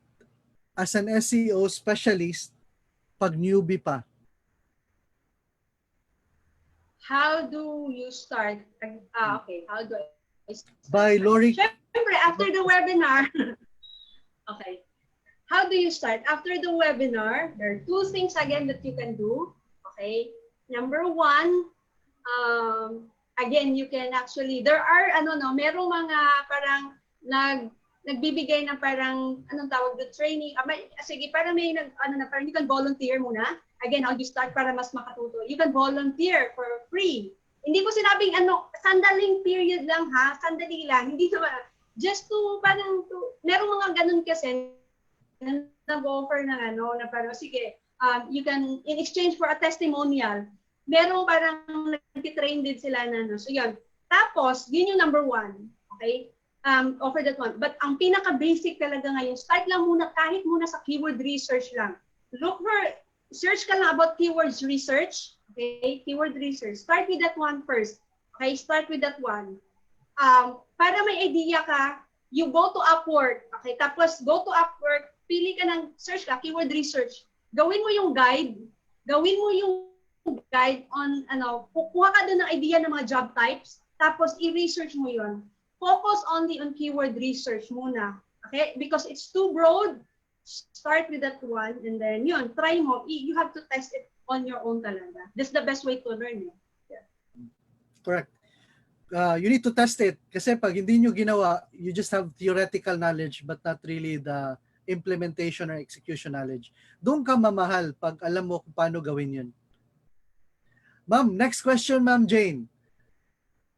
as an SEO specialist pag newbie pa? How do you start? Okay. How do I start? By Lori. Siyempre, after the webinar. Okay. How do you start? After the webinar, there are 2 things again that you can do. Okay. Number 1, again, you can actually, there are, merong mga parang nagbibigay ng parang, anong tawag doon, training. Sige, parang may, parang you can volunteer muna. Again, how do you start para mas makatuto? You can volunteer for free. Hindi ko sinabing sandaling period lang ha, sandali lang. Hindi naman, just to, parang, merong mga ganun kasi, nag-offer ng na parang, sige, you can, in exchange for a testimonial, merong parang nag-train din sila na, so yun. Tapos, yun yung number 1, okay? offer that one. But ang pinaka-basic talaga ngayon, start lang muna, kahit muna sa keyword research lang. Search ka lang about keywords research. Okay, keyword research. Start with that one first. Okay, start with that one. Para may idea ka, you go to Upwork. Okay, tapos go to Upwork, pili ka ng search ka, keyword research. Gawin mo yung guide. Gawin mo yung guide on, kukuha ka doon ng idea ng mga job types, tapos i-research mo yun. Focus only on keyword research muna. Okay? Because it's too broad, start with that one, and then yun, try mo. You have to test it on your own talaga. That's the best way to learn it. Yeah. Correct. You need to test it. Kasi pag hindi nyo ginawa, you just have theoretical knowledge but not really the implementation or execution knowledge. Doon ka mamahal pag alam mo kung paano gawin yun. Ma'am, next question, Ma'am Jane.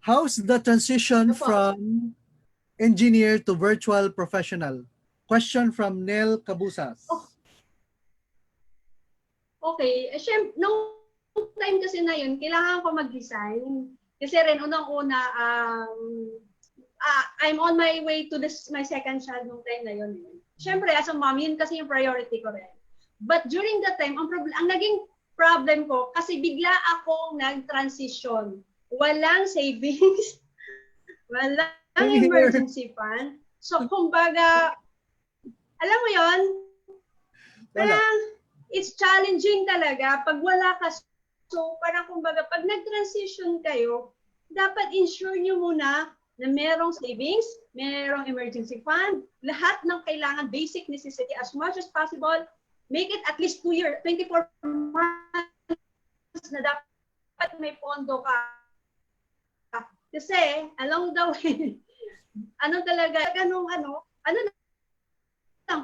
How's the transition from engineer to virtual professional? Question from Nel Cabusas. Okay. Siyempre, nung time kasi na yun, kailangan ko mag-design. Kasi rin, unang-una, I'm on my way to my second child nung time na yun. Siyempre, as a mom, yun kasi yung priority ko rin. But during that time, ang naging problem ko, kasi bigla akong nag-transition. Walang savings, walang emergency fund. So, kumbaga, alam mo yon, parang it's challenging talaga pag wala ka. So, parang kumbaga, pag nag-transition kayo, dapat ensure nyo muna na merong savings, merong emergency fund, lahat ng kailangan, basic necessity as much as possible, make it at least 2 years, 24 months na dapat may pondo ka. Kasi, along the way,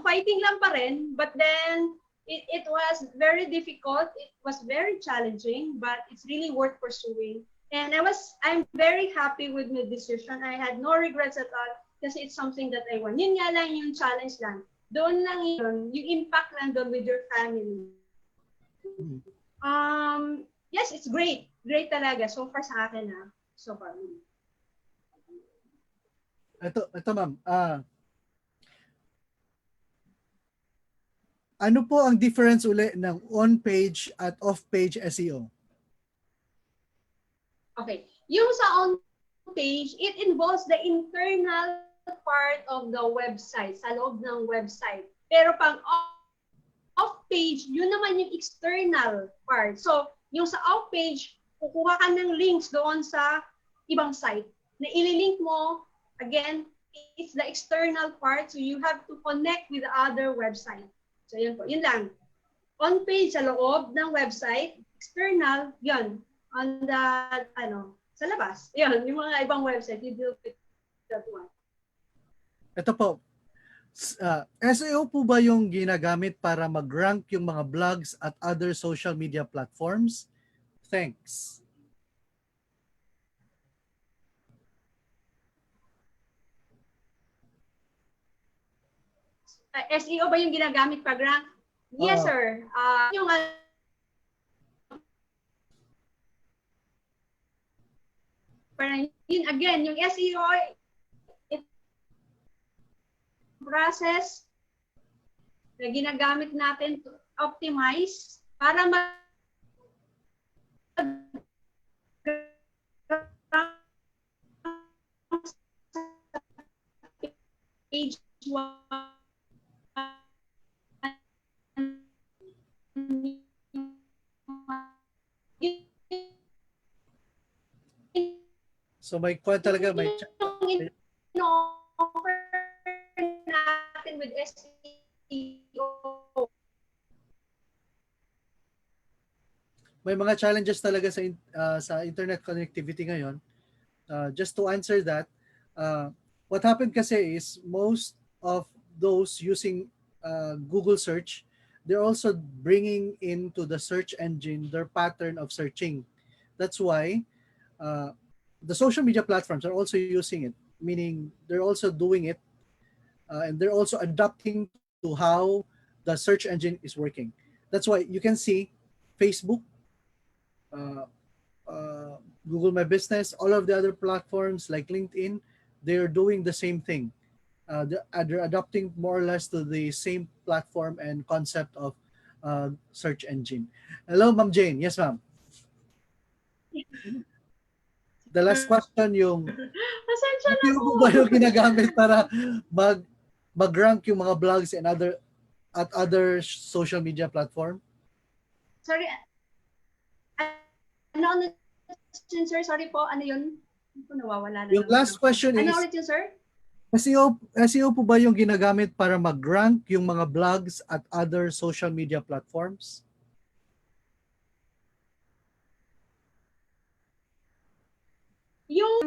fighting lang pa rin, but then, it was very difficult, it was very challenging, but it's really worth pursuing. And I'm very happy with my decision. I had no regrets at all, kasi it's something that I want. Yun nga lang yung challenge lang. Doon lang yun, yung impact lang doon with your family. Yes, it's great. Great talaga. So far sa akin so far. Ito ma'am. Ano po ang difference uli ng on-page at off-page SEO? Okay. Yung sa on-page, it involves the internal part of the website, sa loob ng website. Pero pang off-page, yun naman yung external part. So, yung sa off-page, kukuha ka ng links doon sa ibang site na ililink mo. Again, it's the external part, so you have to connect with the other website. So, yun po. Yun lang. On-page, sa loob ng website. External, yun. On the, sa labas. Yun, yung mga ibang website, you deal with that one. Ito po. SEO po ba yung ginagamit para mag-rank yung mga blogs at other social media platforms? Thanks. SEO ba yung ginagamit pag-rank? Yes, sir. Yung yun, again, yung SEO process na ginagamit natin to optimize para page 1. So may talaga may offer natin with SEO. May mga challenges talaga sa internet connectivity ngayon. Just to answer that, what happened kasi is most of those using Google search, they're also bringing into the search engine their pattern of searching. That's why the social media platforms are also using it, meaning they're also doing it and they're also adapting to how the search engine is working. That's why you can see Facebook, Google My Business, all of the other platforms like LinkedIn, they're doing the same thing. They're adopting more or less to the same platform and concept of search engine. Hello, Ma'am Jane. Yes, ma'am. The last question yung Pasensya na SEO po. po ba yung ginagamit para mag-rank yung mga blogs and other social media platform? Sorry. Ano yun, sir? Sorry po. Ano yun? Nawawala na Yung naman last ako. question Ano is, ulit yun, sir? SEO po ba yung ginagamit para mag-rank yung mga blogs at other social media platforms? Yung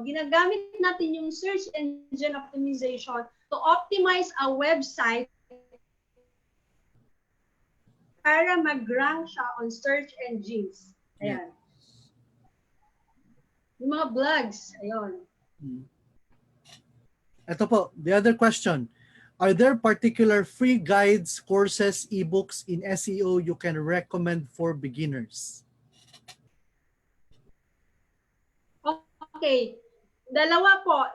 ginagamit natin yung search engine optimization to optimize a website para mag-rank siya on search engines. Ayan. Yung mga blogs, ayun. Ito po, the other question. Are there particular free guides, courses, ebooks in SEO you can recommend for beginners? Okay. Dalawa po.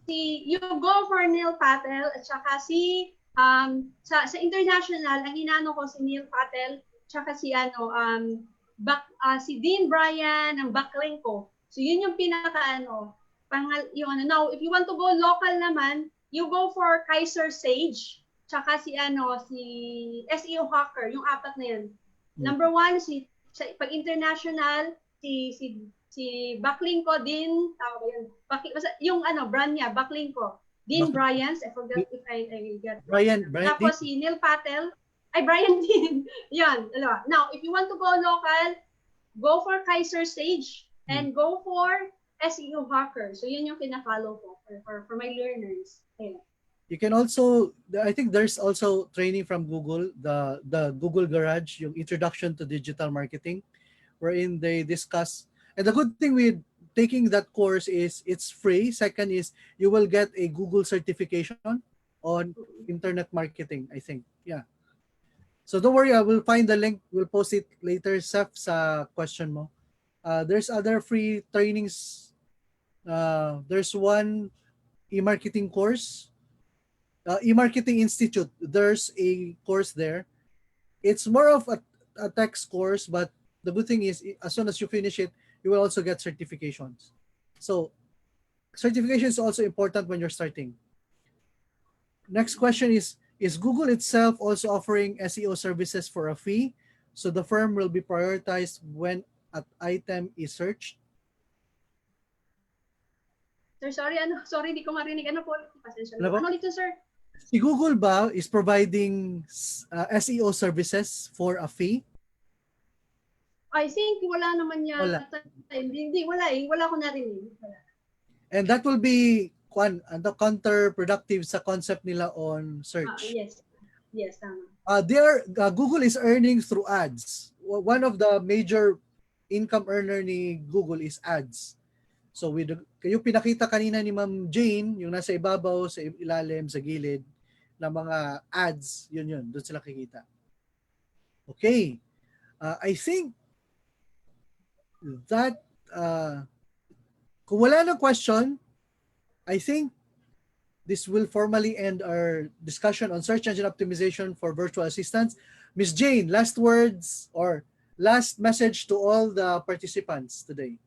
You go for Neil Patel at saka sa international, ang inano ko si Neil Patel, tsaka si Dean Bryan, ang backlink ko. So yun yung now if you want to go local naman, you go for Kaiser Sage, tsaka si SEO Hacker, yung apat na yun. Number 1 pag international si backlink ko din, yung brand niya, backlink ko. Dean Bryans, I forgot if I got Brian tapos si Neil Patel, Brian din. Yan. Now, if you want to go local, go for Kaiser Sage and go for SEO Hacker. So, yun yung pina-follow ko for my learners. Ayan. You can also, I think there's also training from Google, the Google Garage, yung Introduction to Digital Marketing, wherein they discuss. And the good thing with taking that course is it's free. Second is you will get a Google certification on internet marketing, I think. Yeah. So don't worry, I will find the link. We'll post it later, Seth, sa question mo. There's other free trainings. There's one e-marketing course. E-marketing Institute. There's a course there. It's more of a text course, but the good thing is as soon as you finish it, you will also get certifications. So certification is also important when you're starting. Next question is Google itself also offering SEO services for a fee? So the firm will be prioritized when an item is searched? Sir, sorry, di ko marinig. Ano po? Pasensya na. Ano dito, sir? Si Google ba is providing SEO services for a fee? I think wala naman yan. Wala. Hindi, wala eh. Wala ko narinig. Wala. And that will be counterproductive sa concept nila on search. Yes. Yes, tama. Google is earning through ads. One of the major income earner ni Google is ads. So yung pinakita kanina ni Ma'am Jane, yung nasa ibabaw, sa ilalim, sa gilid, na mga ads, yun. Doon sila kikita. Okay. I think that kung wala na question, I think this will formally end our discussion on search engine optimization for virtual assistants. Ms. Jane, last words or last message to all the participants today.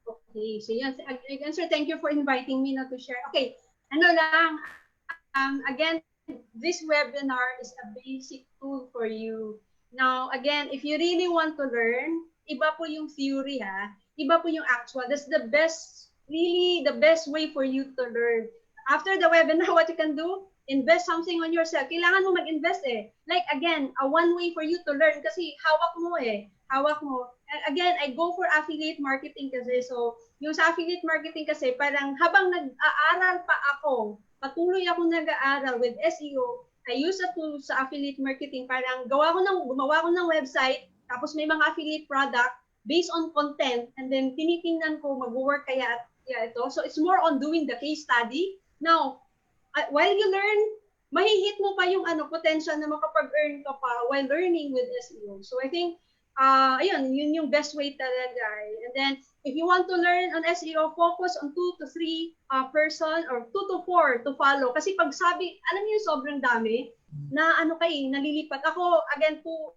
Okay, so yes, again, sir, thank you for inviting me to share. Okay, again, this webinar is a basic tool for you. Now, again, if you really want to learn, iba po yung theory iba po yung actual. That's the best, really the best way for you to learn. After the webinar, what you can do, invest something on yourself. Kailangan mo mag-invest Like, again, a one way for you to learn kasi hawak mo. Again, I go for affiliate marketing kasi. So, yung sa affiliate marketing kasi, parang habang nag-aaral pa ako, patuloy ako nag-aaral with SEO, I use a tool sa affiliate marketing. Parang gumawa ko ng website, tapos may mga affiliate product based on content, and then tinitingnan ko mag-work kaya ito. So, it's more on doing the case study. Now, while you learn, mahihit mo pa yung potential na makapag-earn ka pa while learning with SEO. So I think ayun, yun yung best way talaga. And then, if you want to learn on SEO, focus on 2 to 3 person or 2 to 4 to follow. Kasi pag sabi, alam niyo yung sobrang dami, na ano kayo, nalilipat. Ako, again po,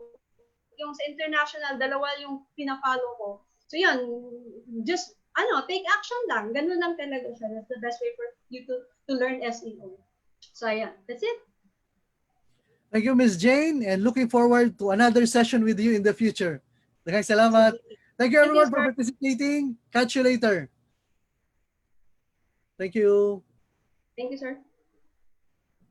yung sa international, 2 yung pina-follow ko. So yun, just, take action lang. Ganun lang talaga siya. That's the best way for you to learn SEO. So yeah, that's it. Thank you, Ms. Jane, and looking forward to another session with you in the future. Daghang salamat. Thank you everyone for participating. Catch you later. Thank you. Thank you, sir.